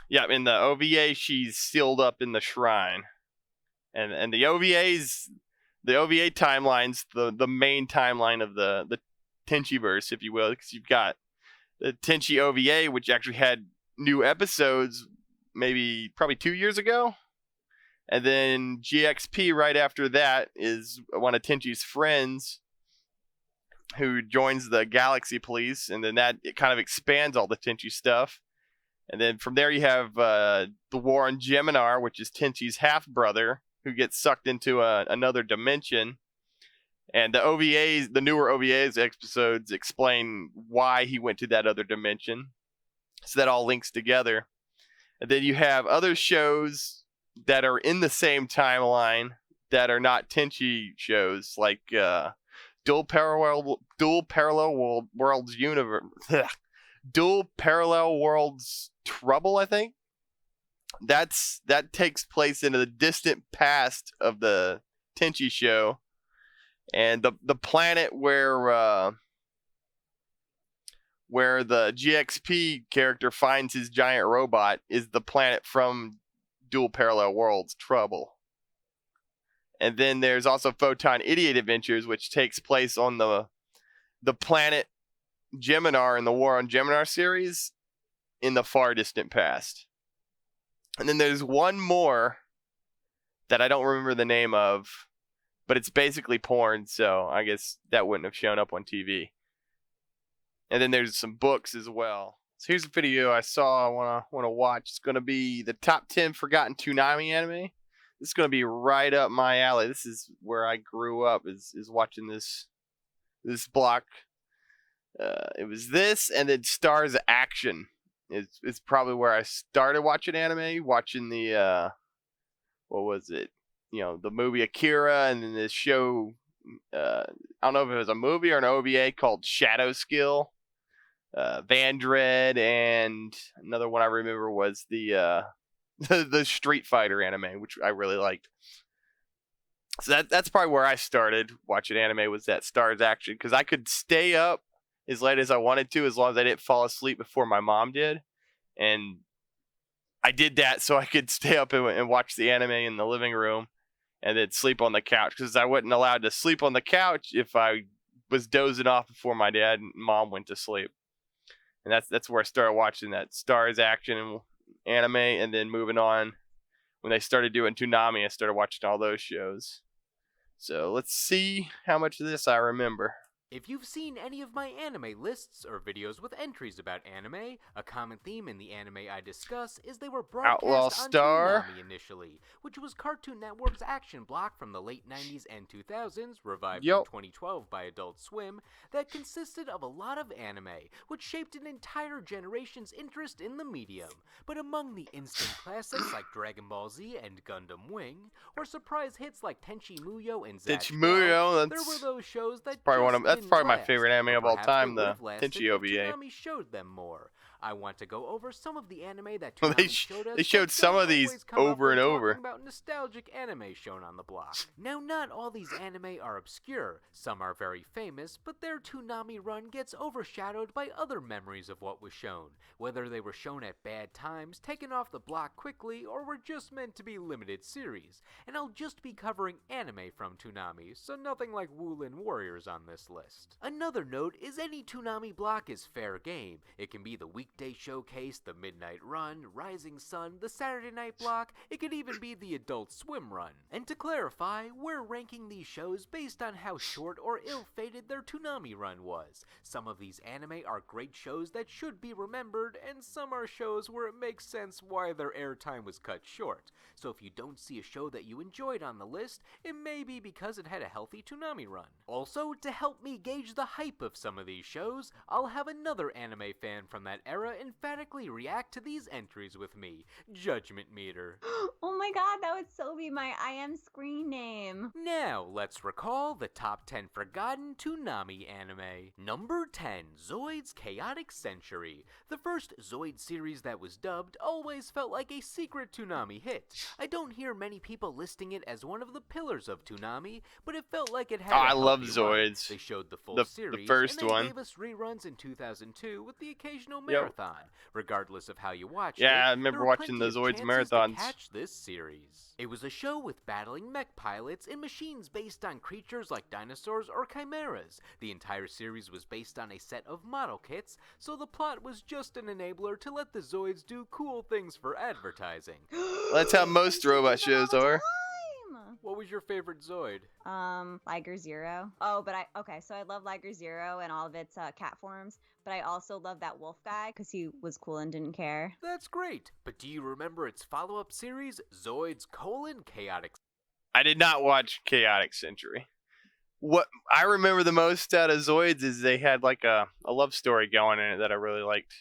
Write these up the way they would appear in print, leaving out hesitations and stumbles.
Yeah, in the OVA, she's sealed up in the shrine, and the OVA timeline's the main timeline of the Tenchiverse, if you will, because you've got the Tenchi OVA, which actually had new episodes probably 2 years ago. And then GXP right after that is one of Tenchi's friends who joins the Galaxy Police, and then it kind of expands all the Tenchi stuff. And then from there you have the War on Geminar, which is Tenchi's half-brother, who gets sucked into another dimension. And the newer OVAs episodes explain why he went to that other dimension. So that all links together. And then you have other shows that are in the same timeline that are not Tenchi shows, like Dual Parallel Worlds Universe, Dual Parallel Worlds Trouble, I think. That takes place in the distant past of the Tenchi show, and the planet where the GXP character finds his giant robot is the planet from Dual Parallel Worlds Trouble. And then there's also Photon Idiot Adventures, which takes place on the planet Geminar in the War on Geminar series in the far distant past. And then there's one more that I don't remember the name of, but it's basically porn, so I guess that wouldn't have shown up on TV. And then there's some books as well. So here's a video I saw I want to watch. It's going to be the top 10 forgotten Toonami anime. This is going to be right up my alley. This is where I grew up, is watching this block. It was this, and then Stars Action. It's probably where I started watching anime, watching the, what was it? The movie Akira, and then this show, I don't know if it was a movie or an OVA called Shadow Skill. Vandred, and another one I remember was the Street Fighter anime, which I really liked. So that's probably where I started watching anime, was that Stars Action, because I could stay up as late as I wanted to, as long as I didn't fall asleep before my mom did. And I did that so I could stay up and watch the anime in the living room and then sleep on the couch, because I wasn't allowed to sleep on the couch if I was dozing off before my dad and mom went to sleep. And that's where I started watching that Stars Action anime, and then moving on, when they started doing Toonami, I started watching all those shows. So let's see how much of this I remember. If you've seen any of my anime lists or videos with entries about anime, a common theme in the anime I discuss is they were broadcast Outlaw on Star Toonami initially, which was Cartoon Network's action block from the late 90s and 2000s, revived Yep. in 2012 by Adult Swim, that consisted of a lot of anime, which shaped an entire generation's interest in the medium. But among the instant classics like Dragon Ball Z and Gundam Wing, or surprise hits like Tenchi Muyo and Zatch Tenchi Bell, Muyo, there were those shows that that's probably my favorite anime or of all perhaps time, they the would've lasted Tenchi if OVA. Toonami showed them more. I want to go over some of the anime that Well, Toonami showed us. they showed but some don't of these always come up over when and talking over. about nostalgic anime shown on the block. Now, not all these anime are obscure. Some are very famous, but their Toonami run gets overshadowed by other memories of what was shown, whether they were shown at bad times, taken off the block quickly, or were just meant to be limited series. And I'll just be covering anime from Toonami, so nothing like Wulin Warriors on this list. Another note is any Toonami block is fair game. It can be the weekday showcase, the midnight run, Rising Sun, the Saturday night block, it could even be the Adult Swim run. And to clarify, we're ranking these shows based on how short or ill-fated their Toonami run was. Some of these anime are great shows that should be remembered, and some are shows where it makes sense why their airtime was cut short. So if you don't see a show that you enjoyed on the list, it may be because it had a healthy Toonami run. Also, to help me gauge the hype of some of these shows, I'll have another anime fan from that era emphatically react to these entries with me. Judgment Meter. Oh my god, that would so be my IM screen name. Now, let's recall the top 10 forgotten Toonami anime. Number 10, Zoid's Chaotic Century. The first Zoid series that was dubbed always felt like a secret Toonami hit. I don't hear many people listing it as one of the pillars of Toonami, but it felt like it had I a love healthy run. Zoids. They showed the full The series, first and they one. gave us reruns in 2002 with the occasional Yep. marathon. Regardless of how you watched Yeah, I it, remember there were watching plenty the of Zoids chances to marathons. catch this series. It was a show with battling mech pilots and machines based on creatures like dinosaurs or chimeras. The entire series was based on a set of model kits, so the plot was just an enabler to let the Zoids do cool things for advertising. That's how most I see robot them shows all the are. time. What was your favorite Zoid? Liger Zero. Oh, but so I love Liger Zero and all of its cat forms, but I also love that wolf guy because he was cool and didn't care. That's great, but do you remember its follow-up series, Zoids: Chaotic? I did not watch Chaotic Century. What I remember the most out of Zoids is they had like a love story going in it that I really liked.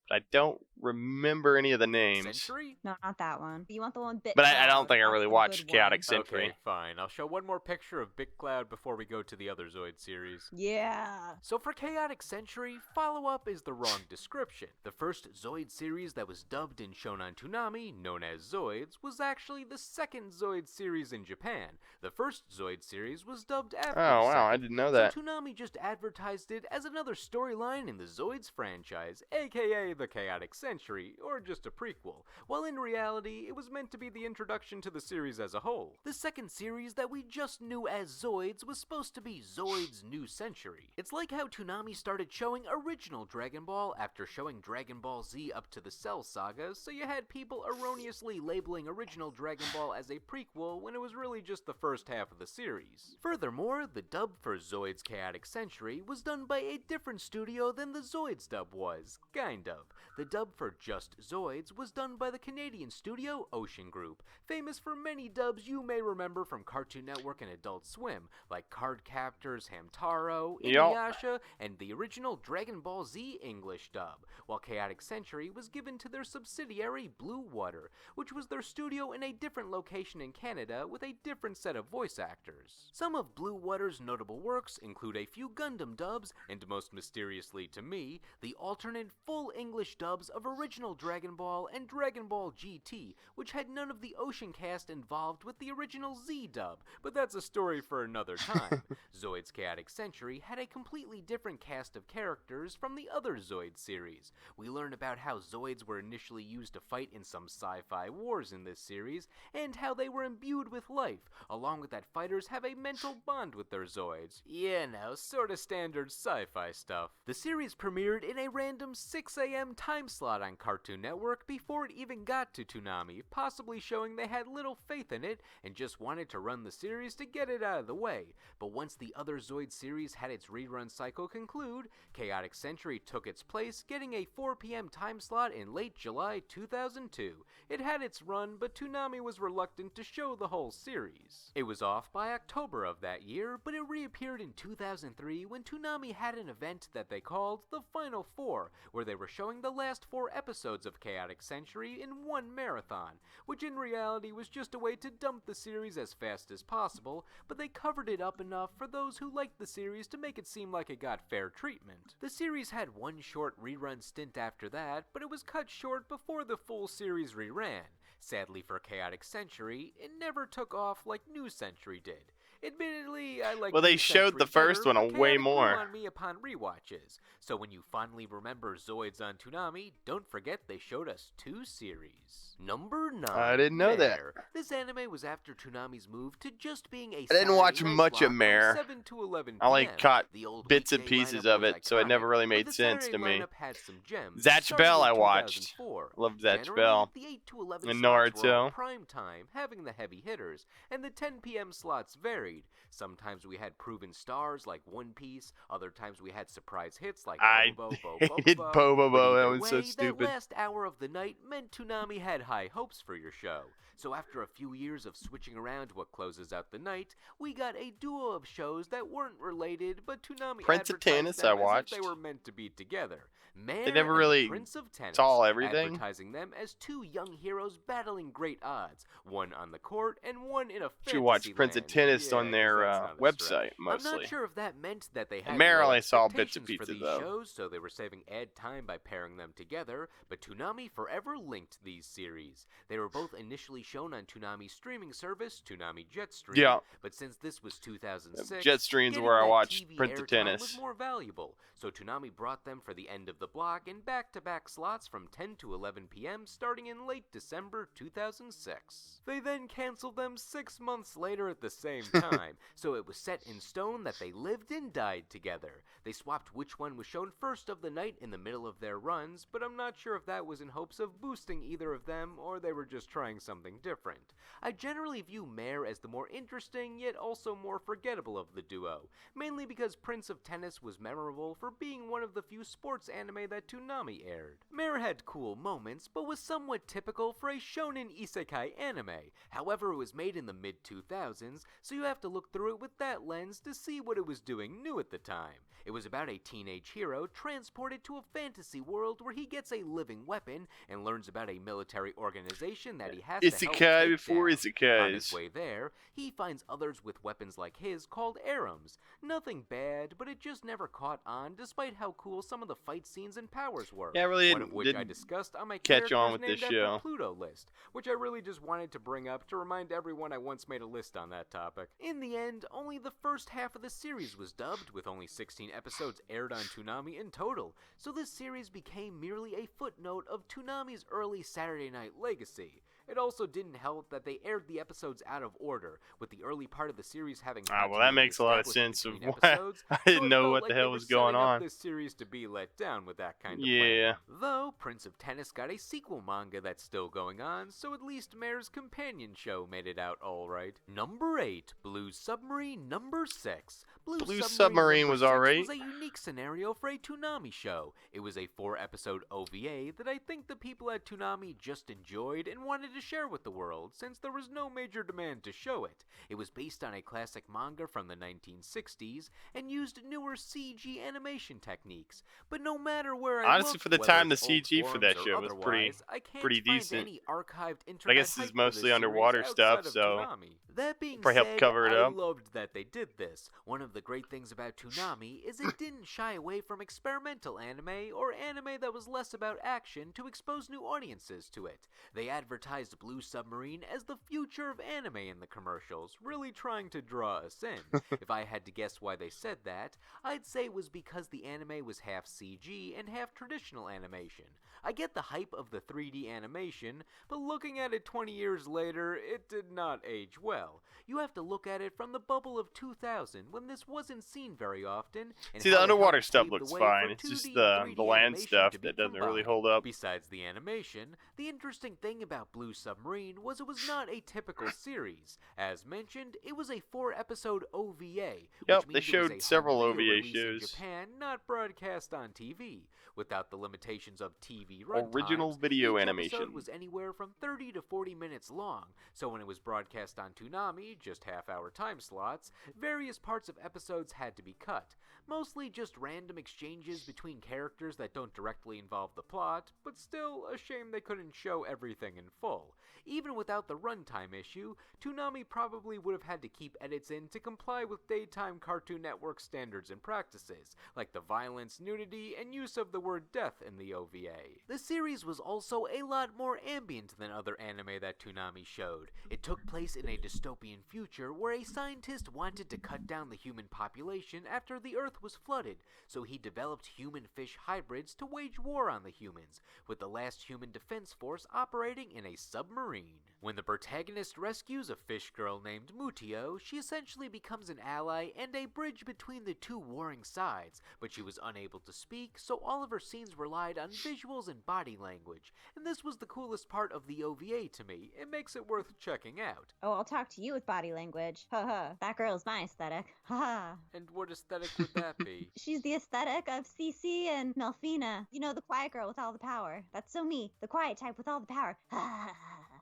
But I don't remember any of the names. Century? No, not that one. You want the one bit? But I don't think I That's really the watched good one. Chaotic Century. Okay, fine. I'll show one more picture of Big Cloud before we go to the other Zoid series. Yeah. So for Chaotic Century, follow-up is the wrong description. The first Zoid series that was dubbed and shown on Toonami, known as Zoids, was actually the second Zoid series in Japan. The first Zoid series was dubbed after Oh, the wow, I second. didn't know that. So Toonami just advertised it as another storyline in the Zoids franchise, aka the Chaotic Century, or just a prequel, while in reality, it was meant to be the introduction to the series as a whole. The second series that we just knew as Zoids was supposed to be Zoids New Century. It's like how Toonami started showing original Dragon Ball after showing Dragon Ball Z up to the Cell Saga, so you had people erroneously labeling original Dragon Ball as a prequel when it was really just the first half of the series. Furthermore, the dub for Zoids Chaotic Century was done by a different studio than the Zoids dub was, kind of. The dub for Just Zoids was done by the Canadian studio Ocean Group, famous for many dubs you may remember from Cartoon Network and Adult Swim, like Card Captors, Hamtaro, Inuyasha, and the original Dragon Ball Z English dub, while Chaotic Century was given to their subsidiary Blue Water, which was their studio in a different location in Canada with a different set of voice actors. Some of Blue Water's notable works include a few Gundam dubs, and most mysteriously to me, the alternate full English dubs of original Dragon Ball and Dragon Ball GT, which had none of the Ocean cast involved with the original Z dub, but that's a story for another time. Zoids Chaotic Century had a completely different cast of characters from the other Zoid series. We learn about how Zoids were initially used to fight in some sci-fi wars in this series, and how they were imbued with life, along with that fighters have a mental bond with their Zoids. You know, sorta standard sci-fi stuff. The series premiered in a random 6 a.m. time slot on Cartoon Network before it even got to Toonami, possibly showing they had little faith in it and just wanted to run the series to get it out of the way. But once the other Zoid series had its rerun cycle conclude, Chaotic Century took its place, getting a 4 p.m. time slot in late July 2002. It had its run, but Toonami was reluctant to show the whole series. It was off by October of that year, but it reappeared in 2003 when Toonami had an event that they called the Final Four, where they were showing the last 4 episodes of Chaotic Century in one marathon, which in reality was just a way to dump the series as fast as possible, but they covered it up enough for those who liked the series to make it seem like it got fair treatment. The series had one short rerun stint after that, but it was cut short before the full series reran. Sadly for Chaotic Century, it never took off like New Century did. Admittedly, I like. Well, they showed the first one way more. On me upon rewatches. So when you fondly remember Zoids on Toonami, don't forget they showed us 2 series. Number 9. I didn't know that. This anime was after Toonami's move to just being a. I didn't watch Saturday night much of block Mare. 7 to 11 I only PM. caught The old bits and weekday pieces lineup of was it, so it never iconic, really but made the sense to Saturday me. lineup had some gems, Zatch starting Bell in I watched. 2004. Loved Zatch Generally, Bell. The 8 to 11 And slots were all Naruto. prime time, having the heavy hitters, and the 10 p.m. slots varied. Sometimes we had proven stars like One Piece, other times we had surprise hits like I Bobo hated Bobo. Bobo. But That either was so way, stupid. That last hour of the night meant Toonami had high hopes for your show. So after a few years of switching around what closes out the night, we got a duo of shows that weren't related, but Toonami Prince of advertised Tennis them I as if watched. they were meant to be together. Mare They never and really the Prince of Tennis, saw everything. advertising them as 2 young heroes battling great odds, one on the court and one in a fantasy Should watch Prince of land. Tennis on their that's not a website stretch. I'm mostly. not sure if that meant that they had Mare low only saw bits and expectations for pieces, these though. shows, so they were saving ad time by pairing them together, but Toonami forever linked these series. They were both initially shown on Toonami's streaming service, Toonami Jetstream, Yeah. but since this was 2006, Jetstream's getting where I that watched TV Prince of airtime Tennis. was more valuable, so Toonami brought them for the end of the block in back-to-back slots from 10 to 11 p.m. starting in late December 2006. They then canceled them 6 months later at the same time, so it was set in stone that they lived and died together. They swapped which one was shown first of the night in the middle of their runs, but I'm not sure if that was in hopes of boosting either of them or they were just trying something different. I generally view Mare as the more interesting yet also more forgettable of the duo, mainly because Prince of Tennis was memorable for being one of the few sports anime that Toonami aired. Mare had cool moments, but was somewhat typical for a shonen isekai anime. However, it was made in the mid-2000s, so you have to look through it with that lens to see what it was doing new at the time. It was about a teenage hero transported to a fantasy world where he gets a living weapon and learns about a military organization that he has to help Isekai take before down. On his isekais. way there, he finds others with weapons like his called Arams. Nothing bad, but it just never caught on despite how cool some of the fight scenes and powers were. Yeah, I really One of which I didn't discussed on my catch on characters with named this after show. Pluto list, which I really just wanted to bring up to remind everyone I once made a list on that topic. In the end, only the first half of the series was dubbed, with only 16 episodes aired on Toonami in total, so this series became merely a footnote of Toonami's early Saturday night legacy. It also didn't help that they aired the episodes out of order, with the early part of the series having Well, that makes a lot of continuity sense of between why episodes, I so didn't it know felt what like the they hell were was going setting up on. this series to be let down with that kind of Yeah. plan. Though Prince of Tennis got a sequel manga that's still going on, so at least Mare's companion show made it out alright. Number 8, Blue Submarine. Number 6. Blue Submarine was alright. Was a unique scenario for a Toonami show. It was a 4-episode OVA that I think the people at Toonami just enjoyed and wanted to share with the world, since there was no major demand to show it. It was based on a classic manga from the 1960s and used newer CG animation techniques. But no matter where I Honestly, looked, for the whether time, the it's old CG for that forums or show was pretty otherwise, I can't pretty find decent. any archived I internet guess this is hype for mostly this underwater series stuff, outside of so Toonami. That being probably helped said, cover it I up. loved that they did this. One of the great things about Toonami is it didn't shy away from experimental anime or anime that was less about action to expose new audiences to it. They advertised Blue Submarine as the future of anime in the commercials, really trying to draw us in. If I had to guess why they said that, I'd say it was because the anime was half CG and half traditional animation. I get the hype of the 3D animation, but looking at it 20 years later, it did not age well. You have to look at it from the bubble of 2000, when this wasn't seen very often. And See, the how it underwater helped stuff pave the looks way fine. for It's just 2D, the 3D land animation stuff to be that doesn't really combined. hold up. Besides the animation, the interesting thing about Blue Submarine was it was not a typical series. As mentioned, it was a 4-episode OVA, Yep, which they means showed it was a several home video OVA release in shows. Japan, not broadcast on TV. Without the limitations of TV run Original times, video each animation. episode was anywhere from 30 to 40 minutes long, so when it was broadcast on Toonami, just half-hour time slots, various parts of episodes had to be cut. Mostly just random exchanges between characters that don't directly involve the plot, but still a shame they couldn't show everything in full. Even without the runtime issue, Toonami probably would have had to keep edits in to comply with daytime Cartoon Network standards and practices, like the violence, nudity, and use of the word death in the OVA. The series was also a lot more ambient than other anime that Toonami showed. It took place in a dystopian future where a scientist wanted to cut down the human population after the Earth was flooded, so he developed human-fish hybrids to wage war on the humans, with the last human defense force operating in a submarine. When the protagonist rescues a fish girl named Mutio, she essentially becomes an ally and a bridge between the two warring sides, but she was unable to speak, so all of her scenes relied on visuals and body language, and this was the coolest part of the OVA to me. It makes it worth checking out. Oh, I'll talk to you with body language. Haha. That girl's my aesthetic. Haha. And what aesthetic would that be? She's the aesthetic of Cece and Melfina. You know, the quiet girl with all the power. That's so me, the quiet type with all the power.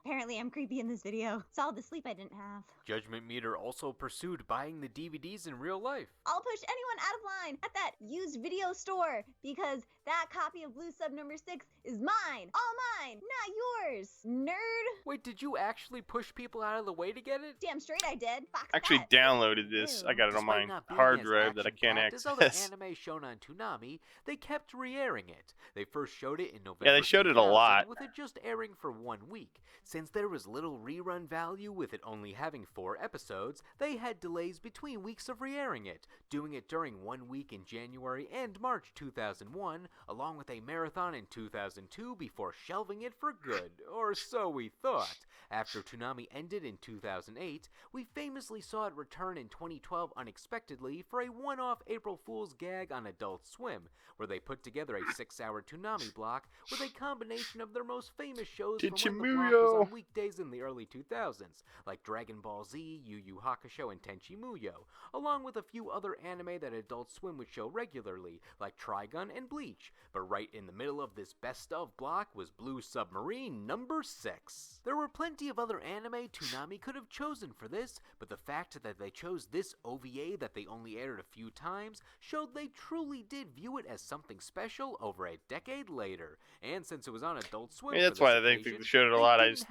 Apparently I'm creepy in this video. It's all the sleep I didn't have. Judgment Meter also pursued buying the DVDs in real life. I'll push anyone out of line at that used video store because That copy of Blue Sub number 6 is mine. All mine, not yours, nerd. Wait, did you actually push people out of the way to get it? Damn straight I did. Fox I actually that. downloaded this. I got it on Despite my not being hard as drive that I can't action-packed as other access. anime shown on Toonami, they kept re-airing it. They first showed it in November. Yeah, they showed it a 2000, lot. with it just airing for 1 week. Since there was little rerun value with it only having 4 episodes, they had delays between weeks of re-airing it, doing it during 1 week in January and March 2001, along with a marathon in 2002 before shelving it for good, or so we thought. After Toonami ended in 2008, we famously saw it return in 2012 unexpectedly for a one-off April Fool's gag on Adult Swim, where they put together a 6-hour Toonami block with a combination of their most famous shows from when the block was on weekdays in the early 2000s, like Dragon Ball Z, Yu Yu Hakusho, and Tenchi Muyo, along with a few other anime that Adult Swim would show regularly, like Trigun and Bleach. But right in the middle of this best of block was Blue Submarine number 6. There were plenty of other anime Toonami could have chosen for this, but the fact that they chose this OVA that they only aired a few times showed they truly did view it as something special over a decade later. And since it was on Adult Swim, That's why I think they showed it a lot. I just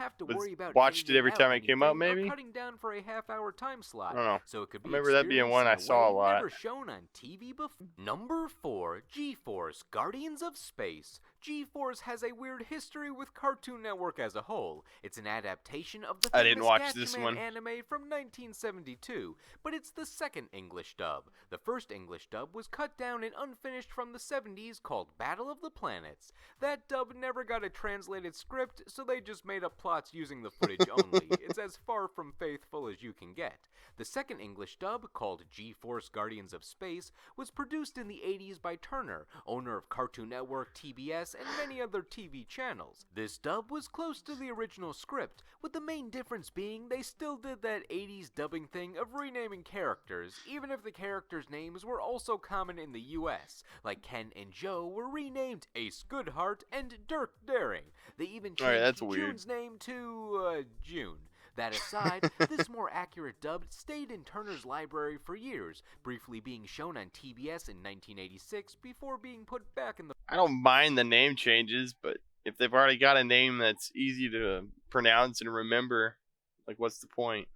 watched it every time it came out, maybe. Cutting down for a half-hour time slot. I don't know. So it could be I remember that being one I saw a lot. Never shown on TV before. Number 4, G-Force, Guardians of Space. G-Force has a weird history with Cartoon Network as a whole. It's an adaptation of the I didn't famous watch this Gatchaman one. anime from 1972, but it's the second English dub. The first English dub was cut down and unfinished from the 70s called Battle of the Planets. That dub never got a translated script, so they just made up plots using the footage only. It's as far from faithful as you can get. The second English dub, called G-Force Guardians of Space, was produced in the 80s by Turner, owner of Cartoon Network, TBS, and many other TV channels. This dub was close to the original script, with the main difference being they still did that 80s dubbing thing of renaming characters, even if the characters' names were also common in the US, like Ken and Joe were renamed Ace Goodheart and Dirk Daring. They even changed June's name to, June. That aside, this more accurate dub stayed in Turner's library for years, briefly being shown on TBS in 1986 before being put back in the... I don't mind the name changes, but if they've already got a name that's easy to pronounce and remember, like, what's the point?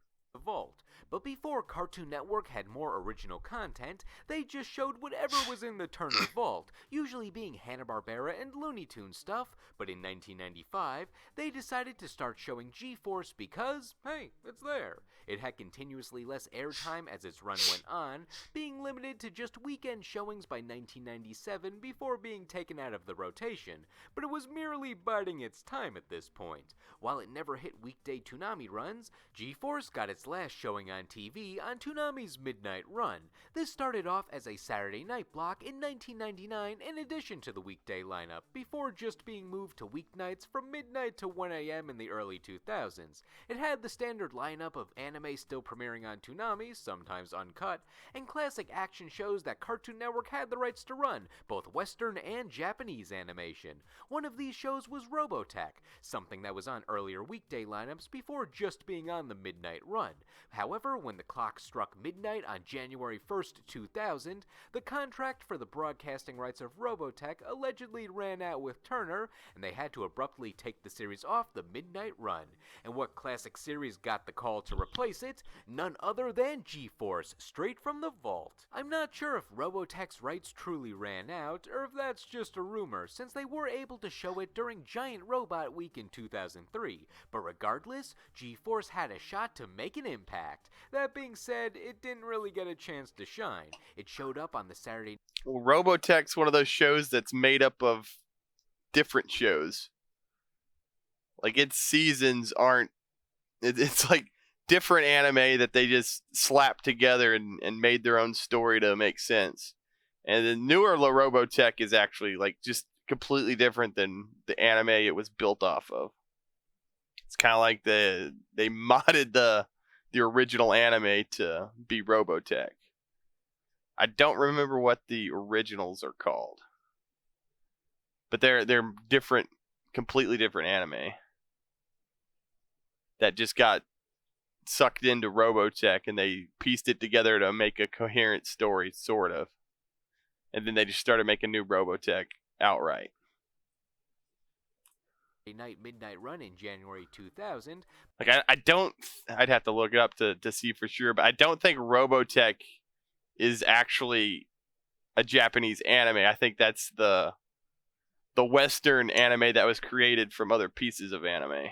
Vault. But before Cartoon Network had more original content, they just showed whatever was in the Turner Vault, usually being Hanna-Barbera and Looney Tunes stuff, but in 1995, they decided to start showing G-Force because, hey, it's there. It had continuously less airtime as its run went on, being limited to just weekend showings by 1997 before being taken out of the rotation, but it was merely biding its time at this point. While it never hit weekday Toonami runs, G-Force got its last showing on TV on Toonami's Midnight Run. This started off as a Saturday night block in 1999 in addition to the weekday lineup, before just being moved to weeknights from midnight to 1 a.m. in the early 2000s. It had the standard lineup of anime still premiering on Toonami, sometimes uncut, and classic action shows that Cartoon Network had the rights to run, both Western and Japanese animation. One of these shows was Robotech, something that was on earlier weekday lineups before just being on the Midnight Run. However, when the clock struck midnight on January 1st, 2000, the contract for the broadcasting rights of Robotech allegedly ran out with Turner, and they had to abruptly take the series off the Midnight Run. And what classic series got the call to replace it? None other than G-Force, straight from the vault. I'm not sure if Robotech's rights truly ran out, or if that's just a rumor, since they were able to show it during Giant Robot Week in 2003, but regardless, G-Force had a shot to make an impact. That being said, it didn't really get a chance to shine. It showed up on the Saturday... Well, Robotech's one of those shows that's made up of different shows. Like, its seasons aren't... It's like different anime that they just slapped together and made their own story to make sense. And the newer Robotech is actually, like, just completely different than the anime it was built off of. It's kind of like they modded the original anime to be Robotech. I don't remember what the originals are called, but they're different, completely different anime that just got sucked into Robotech, and they pieced it together to make a coherent story, sort of. And then they just started making new Robotech outright. Night Midnight Run in January 2000. Like I don't. I'd have to look it up to see for sure, but I don't think Robotech is actually a Japanese anime. I think that's the Western anime that was created from other pieces of anime.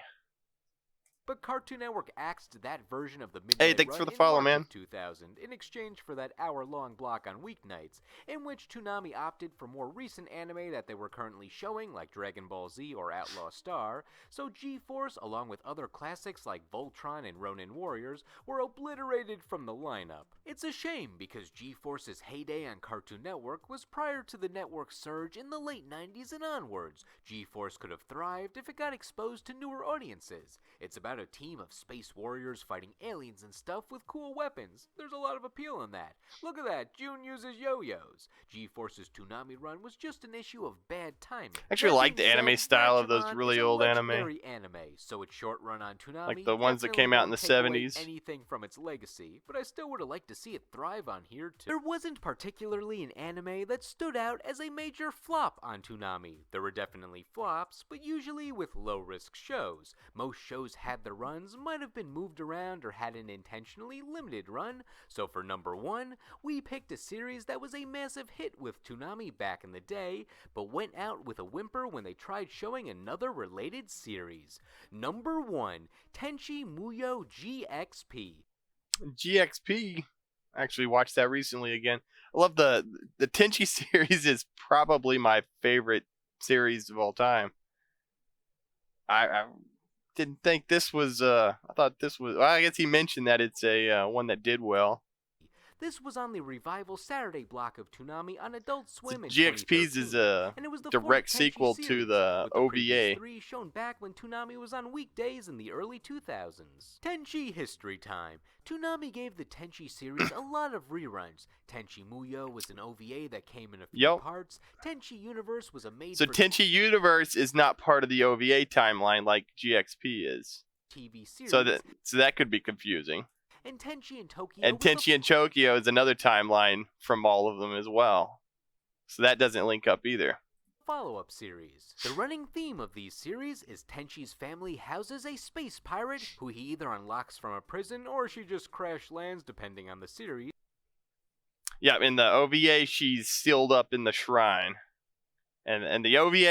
But Cartoon Network axed that version of the Midnight Hey, thanks Run for the in follow, March man. of 2000 in exchange for that hour-long block on weeknights, in which Toonami opted for more recent anime that they were currently showing, like Dragon Ball Z or Outlaw Star, so G-Force, along with other classics like Voltron and Ronin Warriors, were obliterated from the lineup. It's a shame because G-Force's heyday on Cartoon Network was prior to the network's surge in the late 90s and onwards. G-Force could have thrived if it got exposed to newer audiences. It's about a team of space warriors fighting aliens and stuff with cool weapons. There's a lot of appeal in that. Look at that, June uses yo-yos. G-Force's Toonami run was just an issue of bad timing. I actually That like being the anime said, style of those Gatchaman really is a old anime. legendary anime, so its short run on Toonami Like the ones that definitely came out in won't the take away 70s. anything from its legacy, but I still would have liked to see it thrive on here too. There wasn't particularly an anime that stood out as a major flop on Toonami. There were definitely flops, but usually with low-risk shows. Most shows had their runs, might have been moved around or had an intentionally limited run, so for number 1, we picked a series that was a massive hit with Toonami back in the day, but went out with a whimper when they tried showing another related series. Number 1, Tenchi Muyo GXP. GXP. I actually watched that recently again. I love the Tenchi series is probably my favorite series of all time. I didn't think this was I thought this was, well, I guess he mentioned that it's a one that did well. This was on the Revival Saturday block of Toonami on Adult Swim in GXP's is 2013, a and it was the direct fourth Tenchi sequel to series, the with the previous OVA. 3 shown back when Toonami was on weekdays in the early 2000s. Tenchi History Time. Toonami gave the Tenchi series a lot of reruns. Tenchi Muyo was an OVA that came in a few parts. Tenchi Universe was a made So Tenchi Universe is not part of the OVA timeline like GXP is. TV series. So that could be confusing. And Tenchi in Tokyo. And Tenchi in Tokyo is another timeline from all of them as well. So that doesn't link up either. Follow-up series. The running theme of these series is Tenchi's family houses a space pirate who he either unlocks from a prison or she just crash lands depending on the series. Yeah, in the OVA she's sealed up in the shrine. And the OVA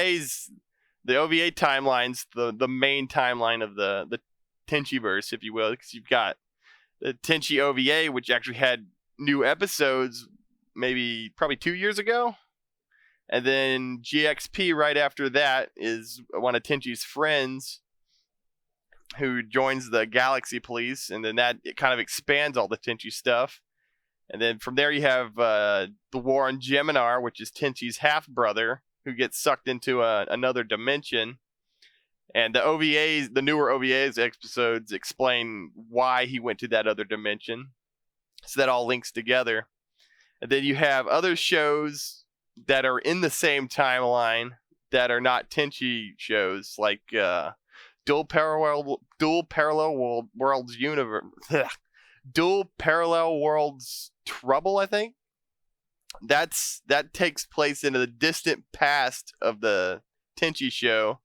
timeline's the main timeline of the Tenchiverse, if you will, because you've got the Tenchi OVA, which actually had new episodes probably 2 years ago. And then GXP right after that is one of Tenchi's friends who joins the Galaxy Police, and then it kind of expands all the Tenchi stuff. And then from there you have the War on Geminar, which is Tenchi's half-brother, who gets sucked into another dimension. And the newer OVAs episodes explain why he went to that other dimension. So that all links together. And then you have other shows that are in the same timeline that are not Tenchi shows, like Dual Parallel Worlds Universe. Dual Parallel Worlds Trouble, I think. That takes place in the distant past of the Tenchi show.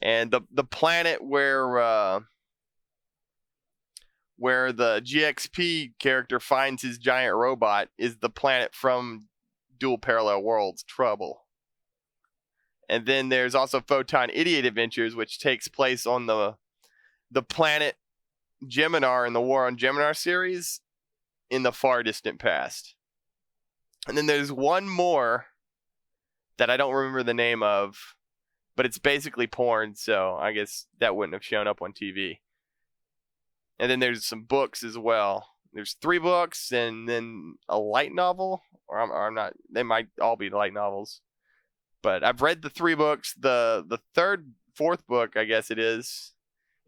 And the planet where the GXP character finds his giant robot is the planet from Dual Parallel Worlds Trouble. And then there's also Photon Idiot Adventures, which takes place on the planet Geminar in the War on Geminar series in the far distant past. And then there's one more that I don't remember the name of, but it's basically porn, so I guess that wouldn't have shown up on TV. And then there's some books as well. There's 3 books and then a light novel, or I'm not. They might all be light novels, but I've read the 3 books. The fourth book, I guess it is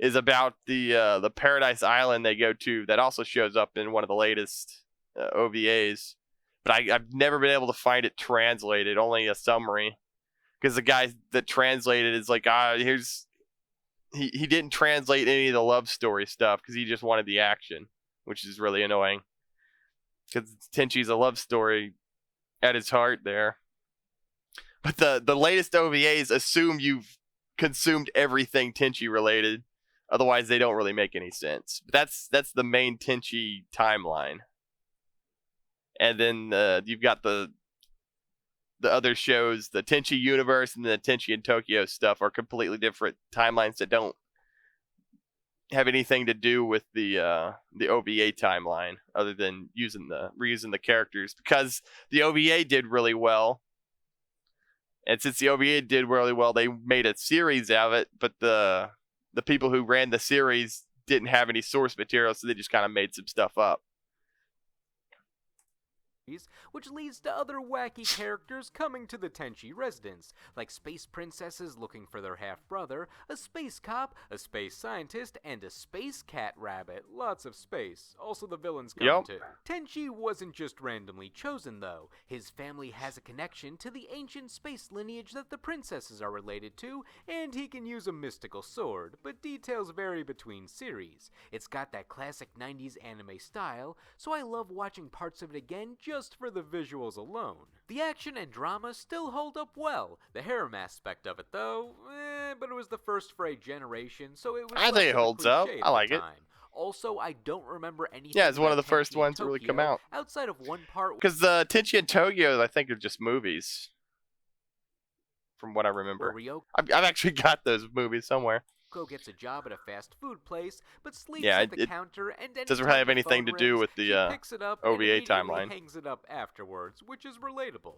about the Paradise Island they go to. That also shows up in one of the latest OVAs, but I've never been able to find it translated. Only a summary. Because the guy that translated is like, he didn't translate any of the love story stuff because he just wanted the action, which is really annoying. Because Tenchi's a love story at its heart there. But the latest OVAs assume you've consumed everything Tenchi related. Otherwise, they don't really make any sense. That's the main Tenchi timeline. And then you've got the other shows, the Tenchi universe and the Tenchi in Tokyo stuff are completely different timelines that don't have anything to do with the OVA timeline, other than reusing the characters, because the OVA did really well. And since the OVA did really well, they made a series out of it, but the people who ran the series didn't have any source material, so they just kind of made some stuff up. Which leads to other wacky characters coming to the Tenchi residence, like space princesses looking for their half-brother, a space cop, a space scientist, and a space cat rabbit. Lots of space. Also the villains come too. Tenchi wasn't just randomly chosen, though. His family has a connection to the ancient space lineage that the princesses are related to, and he can use a mystical sword, but details vary between series. It's got that classic 90s anime style, so I love watching parts of it again just for the visuals alone. The action and drama still hold up well. The harem aspect of it, though, but it was the first for a generation, so it was I think it holds up. I like it. Also, I don't remember anything. Yeah, it's one of the first ones to really come out. Outside of one part. Because the Tenchi and Tokyo, I think, are just movies. From what I remember. I've actually got those movies somewhere. Gets a job at a fast food place, but sleeps at the counter, and doesn't really have anything to do with the picks it up OVA and timeline. Hangs it up afterwards, which is relatable.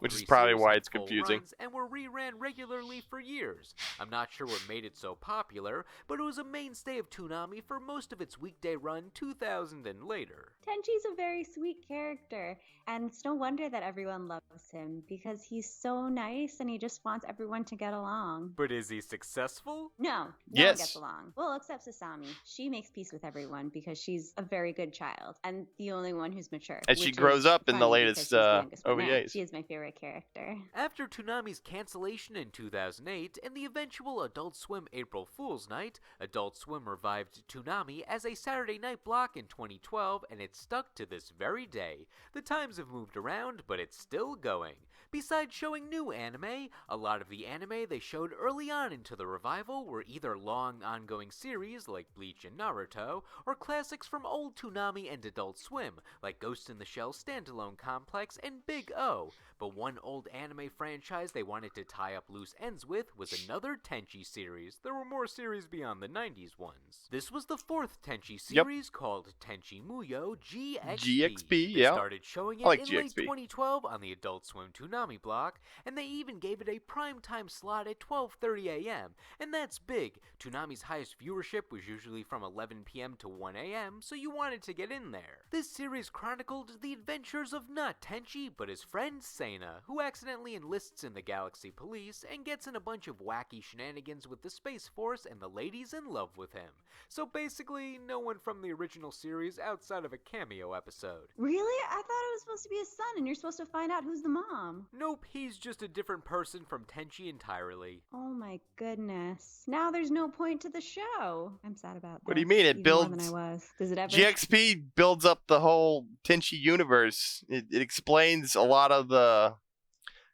Which is probably why it's confusing. And were reran regularly for years. I'm not sure what made it so popular, but it was a mainstay of Toonami for most of its weekday run, 2000 and later. Tenchi's a very sweet character, and it's no wonder that everyone loves him, because he's so nice and he just wants everyone to get along. But is he successful? No. No one gets along. Well, except Sasami. She makes peace with everyone because she's a very good child and the only one who's mature. And she grows up in the latest OVAs. She is my favorite character. After Toonami's cancellation in 2008 and the eventual Adult Swim April Fool's Night, Adult Swim revived Toonami as a Saturday night block in 2012, and it's stuck to this very day. The times have moved around, but it's still going. Besides showing new anime, a lot of the anime they showed early on into the revival were either long ongoing series like Bleach and Naruto, or classics from old Toonami and Adult Swim like Ghost in the Shell Standalone Complex and Big O. But one old anime franchise they wanted to tie up loose ends with was another Tenchi series. There were more series beyond the 90s ones. This was the fourth Tenchi series called Tenchi Muyo GXP. They started showing it in late 2012 on the Adult Swim Toonami block, and they even gave it a primetime slot at 12:30 a.m., and that's big. Toonami's highest viewership was usually from 11 p.m. to 1 a.m., so you wanted to get in there. This series chronicled the adventures of not Tenchi, but his friend Sena, who accidentally enlists in the Galaxy Police and gets in a bunch of wacky shenanigans with the Space Force and the ladies in love with him. So basically, no one from the original series outside of a cameo episode. Really? I thought it was supposed to be his son, and you're supposed to find out who's the mom. Nope, he's just a different person from Tenchi entirely. Oh my goodness. Now there's no point to the show. I'm sad about that. What do you mean? It builds... more than I was. Does it ever... GXP builds up the whole Tenchi universe. It explains a lot of the...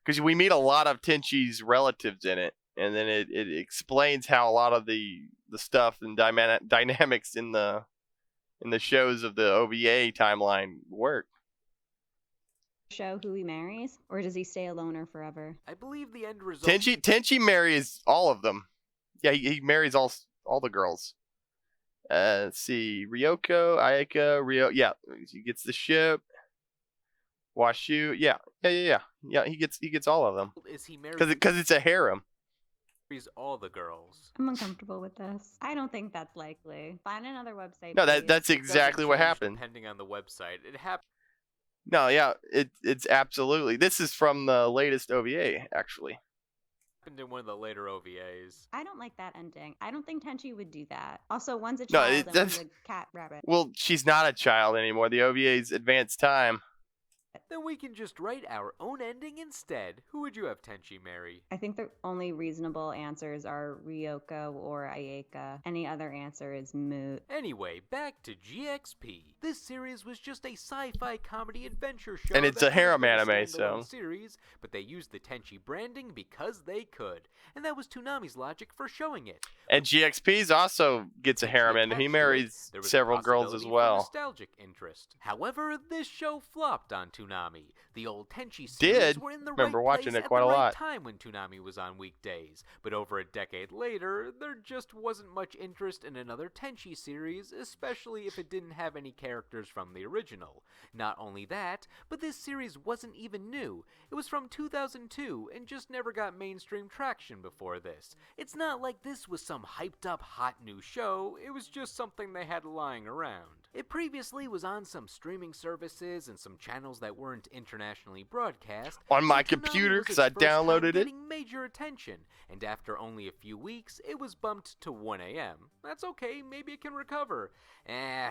Because we meet a lot of Tenchi's relatives in it. And then it explains how a lot of the stuff and dynamics in the shows of the OVA timeline work. Show who he marries, or does he stay a loner forever? I believe the end result... Tenchi marries all of them. Yeah, he marries all the girls. Let's see, Ryoko, Ayaka, Ryo. Yeah, he gets the ship. Washu. Yeah. He gets all of them. Is he married? Because it's a harem. Marries all the girls. I'm uncomfortable with this. I don't think that's likely. Find another website. No, that's exactly what happened. Depending on the website, it happened. No, yeah, it's absolutely. This is from the latest OVA, actually. Happened in one of the later OVAs. I don't like that ending. I don't think Tenchi would do that. Also, one's a child and one's a cat rabbit. Well, she's not a child anymore. The OVA's advanced time. Then we can just write our own ending instead. Who would you have Tenchi marry? I think the only reasonable answers are Ryoko or Ayeka. Any other answer is moot. Anyway, back to GXP. This series was just a sci-fi comedy adventure show. And it's that a harem could have been anime, standalone so. series, but they used the Tenchi branding because they could. And that was Toonami's logic for showing it. And GXP's also gets a Tenchi harem, and attached he to marries it, there was a several girls as possibility for well. nostalgic interest. However, this show flopped on Toonami. The old Tenchi series Did. were in the Remember right watching place it at quite the a right lot. time when Toonami was on weekdays. But over a decade later, there just wasn't much interest in another Tenchi series, especially if it didn't have any characters from the original. Not only that, but this series wasn't even new. It was from 2002 and just never got mainstream traction before this. It's not like this was some hyped up hot new show, it was just something they had lying around. It previously was on some streaming services and some channels that weren't internationally broadcast. On my so Toonami computer, was 'cause its I first time downloaded it. getting major attention, and after only a few weeks, it was bumped to 1 a.m. That's okay, maybe it can recover.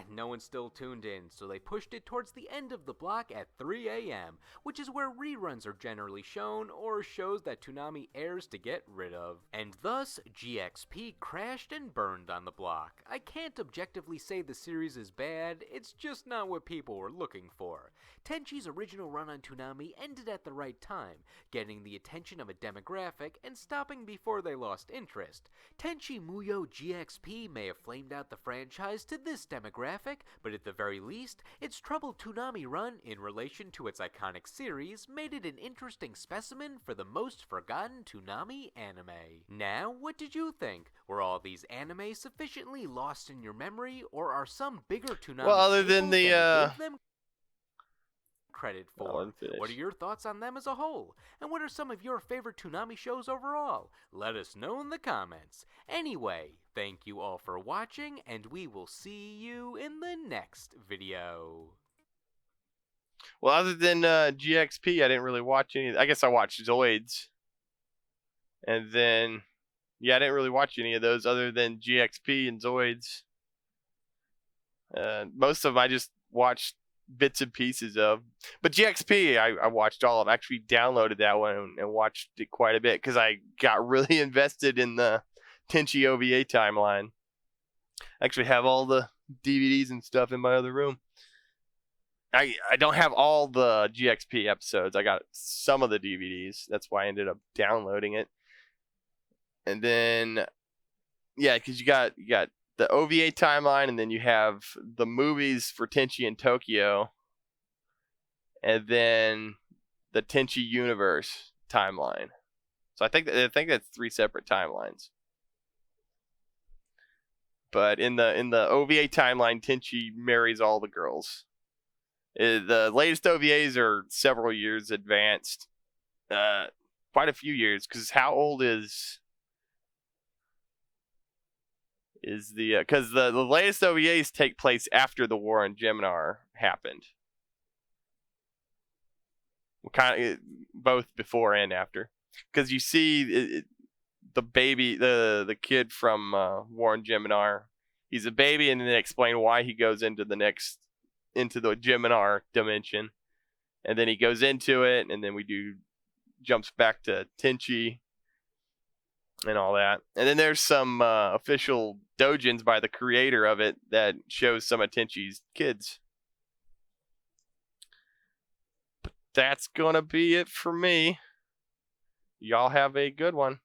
No one's still tuned in, so they pushed it towards the end of the block at 3 a.m., which is where reruns are generally shown, or shows that Toonami airs to get rid of. And thus, GXP crashed and burned on the block. I can't objectively say the series is bad, it's just not what people were looking for. Tenchi's original run on Toonami ended at the right time, getting the attention of a demographic and stopping before they lost interest. Tenchi Muyo GXP may have flamed out the franchise to this demographic, but at the very least, its troubled Toonami run in relation to its iconic series made it an interesting specimen for the most forgotten Toonami anime. Now, what did you think? Were all these anime sufficiently lost in your memory, or are some bigger Toonami Well, other than staples the, that you give them credit I'll for? unfinish. What are your thoughts on them as a whole? And what are some of your favorite Toonami shows overall? Let us know in the comments. Anyway, thank you all for watching, and we will see you in the next video. Well, other than GXP, I didn't really watch any. I guess I watched Zoids. And then, yeah, I didn't really watch any of those other than GXP and Zoids. Most of them I just watched bits and pieces of. But GXP, I watched all of. I actually downloaded that one and watched it quite a bit because I got really invested in the Tenchi OVA timeline. I actually have all the DVDs and stuff in my other room. I don't have all the GXP episodes. I got some of the DVDs. That's why I ended up downloading it. And then, yeah, because you got the OVA timeline, and then you have the movies for Tenchi in Tokyo, and then the Tenchi universe timeline. So I think that's 3 separate timelines. But in the OVA timeline, Tenchi marries all the girls. The latest OVAs are several years advanced, quite a few years. Because how old is because the latest OVAs take place after the war in Gemini happened. Kind of both before and after, because you see the baby, the kid from War in Gemini. He's a baby, and then they explain why he goes into the Gemini dimension, and then he goes into it, and then jumps back to Tenchi and all that. And then there's some official doujins by the creator of it that shows some of Tenchi's kids. But that's gonna be it for me. Y'all have a good one.